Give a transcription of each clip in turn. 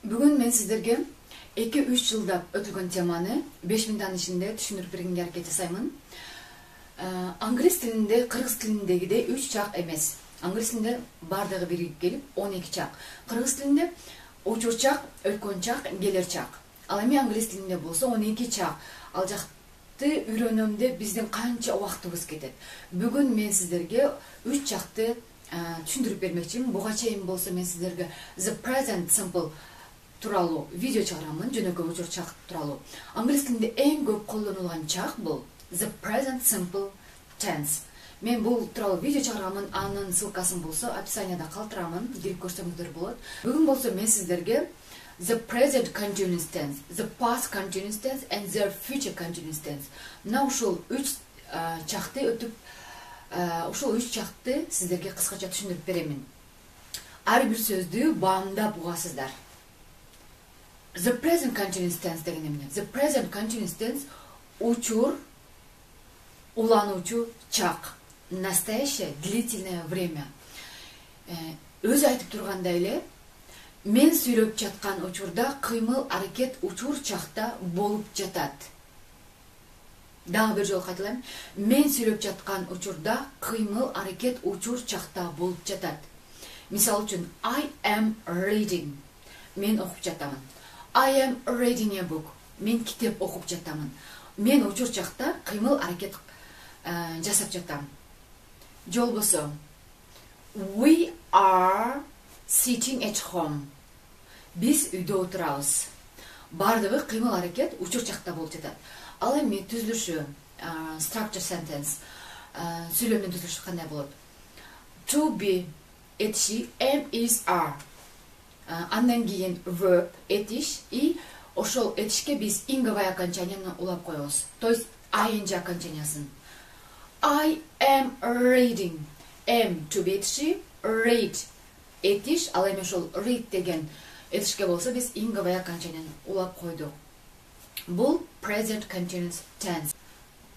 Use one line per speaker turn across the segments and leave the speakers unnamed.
Бүгін мен сіздерге 2-3 жылда өтілген теманы 5 минуттан ішінде түшүндүрүп бергенге аракет жасаймын. Англис тілінде, кыргыз тіліндегидей 3 чак эмес. Англис тілінде бардыгы биригип келип 12 чак. Кыргыз тілінде учур чак, өткөн чак, келер чак. Ал эми англис тілінде болсо 12 чак. Ал жакты үйрөнөмдө биздин канча убактыбыз кетет. Бүгүн мен сиздерге 3 чакты түшүндүрүп бермекчимин. Буга чейин болсо мен сиздерге the present simple туралуу видео чыгарамын, жөнөкөй учур чак туралуу. Англис тилинде эң көп колдонулган чак бул the present simple tense. Мен бул туралуу видео чыгарамын, анын ссылкасын болсо описанияда калтырамын, кирип көрсөңүздөр болот. Бүгүн болсо мен сиздерге the present continuous tense, the past continuous tense and the future continuous tense. Мына ушул 3 чакты өтүп, ушул 3 чакты сиздерге кыскача түшүндүрүп беремин. Ар бир сөздү баамдап угасыздар. The present continuous tense деген эмне? The present continuous tense учур, улануучу чак. Настоящее длительное время. Өзү айтып тургандай эле, мен сүйлөп жаткан учурда кыймыл аракет учур чакта болуп жатат. Дагы бир жолу кайталайм. Мен сүйлөп жаткан учурда кыймыл аракет учур чакта болуп жатат. Мисалы үчүн I am reading. Мен окуп жатамын. I am reading a book. Мен китеп окуп жатамын. Мен учур чакта кыймыл аракет жасап жатам. Же болбосо we are sitting at home. Биз үйдө отурабыз. Бардыгы кыймыл аракет учур чакта болуп жатат. Ал эми түзүлүшү structure sentence сүйлөмдүн түзүлүшү кандай болот? To be, этиши, am, is, are. Андан кийин verb, этиш, и ошол этишке биз инговое окончанияны улап коебуз. То есть ing окончаниясын. I am reading. Am to be этиши, read этиш, ал эми ошол read деген этишке болсо биз инговое окончанияны улап койдук. Бул present continuous tense.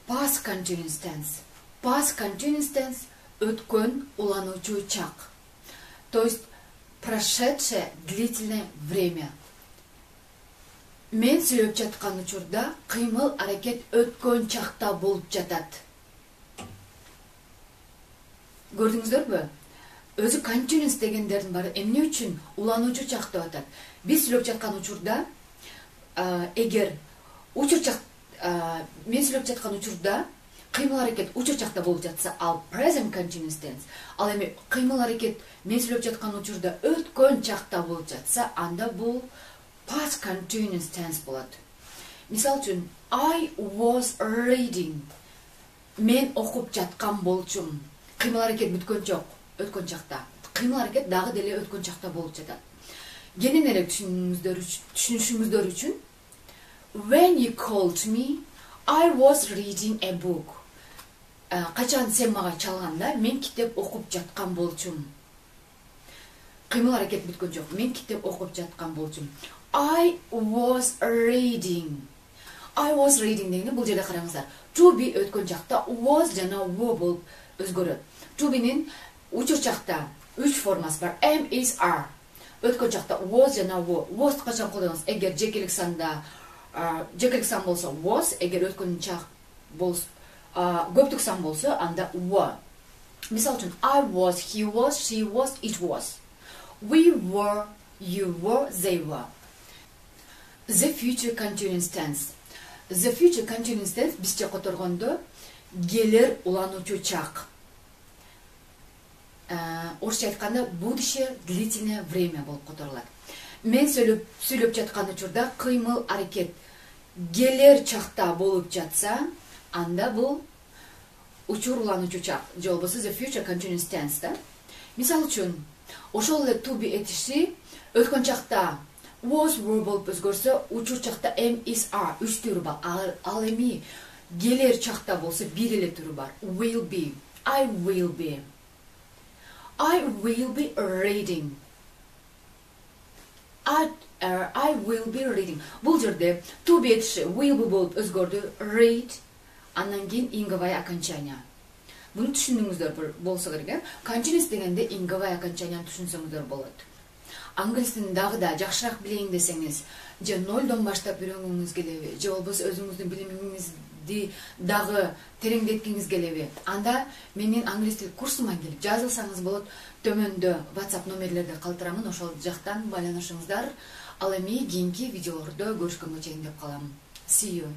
Past continuous tense. Past continuous tense өткөн улануучу чак. То есть прошедшее длительное время. Мен сүйлөп жаткан учурда кыймыл аракет өткөн чакта болуп жатат. Көрдүңүздөрбү? Өзү continuous дегендердин баары эмне үчүн улануучу чак деп атат? Биз сүйлөп жаткан учурда эгер учур чак мен сүйлөп жаткан учурда кыймыл аракет учур чакта болуп жатса, ал present continuous tense. Ал эми кыймыл аракет мен сүйлөп жаткан учурда өткөн чакта болуп жатса, анда бул past continuous tense болот. Мисалы үчүн I was reading. Мен окуп жаткан болчумун. Кыймыл аракет бүткөн жок, өткөн чакта. Кыймыл аракет дагы деле өткөн чакта болуп жатат. Кенен эле түшүнүшүңүздөр үчүн when you called me, I was reading a book. Качан сен мага чалганда, мен китеп окуп жаткан болчумун. Кыймыл аракет бүткөн жок. Мен китеп окуп жаткан болчумун. I was reading. I was reading дегенде бул жерде караңыздар. To be өткөн чакта was жана were болуп өзгөрөт. To be'нин учур чакта 3 формасы бар. Am, is, are. Өткөн чакта was жана were. Was качан колдоносуз? Эгер жекелик санда болсо was, эгер өткөн чак болсо көптүк сан болсо анда were. Мисалы үчүн I was, he was, she was, it was. We were, you were, they were. The future continuous tense. The future continuous tense бизче которгондо келер улануучу чак. Орусча айтканда будущее длительное время болуп которулат. Мен сүйлөп жаткан учурда кыймыл аракет келер чакта болуп жатса, анда бул учур улануучу чак. Же болбосо the future continuous tense да. Мисалы үчүн, ошол эле to be этиши өткөн чакта was, were болуп өзгөрсө, учур чакта am, is, are 3 түрү бар. Ал эми келер чакта болсо бир эле түрү бар. Will be. I will be. I will be reading. I will be reading. Бул жерде to be этиши will be болуп өзгөрдү. Read. Андан кийин инговое окончание. Буну түшүндүңүздөр болсо керек. Continuous дегенде инговое окончанияны түшүнсөңүздөр болот. англис тилин дагы да жакшыраак билейин десеңиз, же нолдон баштап үйрөнгүңүз келеби, же болбосо өзүңүздүн билимиңизди дагы тереңдеткиңиз келеби, анда менин англис тил курсума келип жазылсаңыз болот. Төмөндө WhatsApp номерлерди калтырамын, ошол жактан байланышыңыздар. Ал эми кийинки видеолордо көрүшкөнгө чейин деп калам. See you.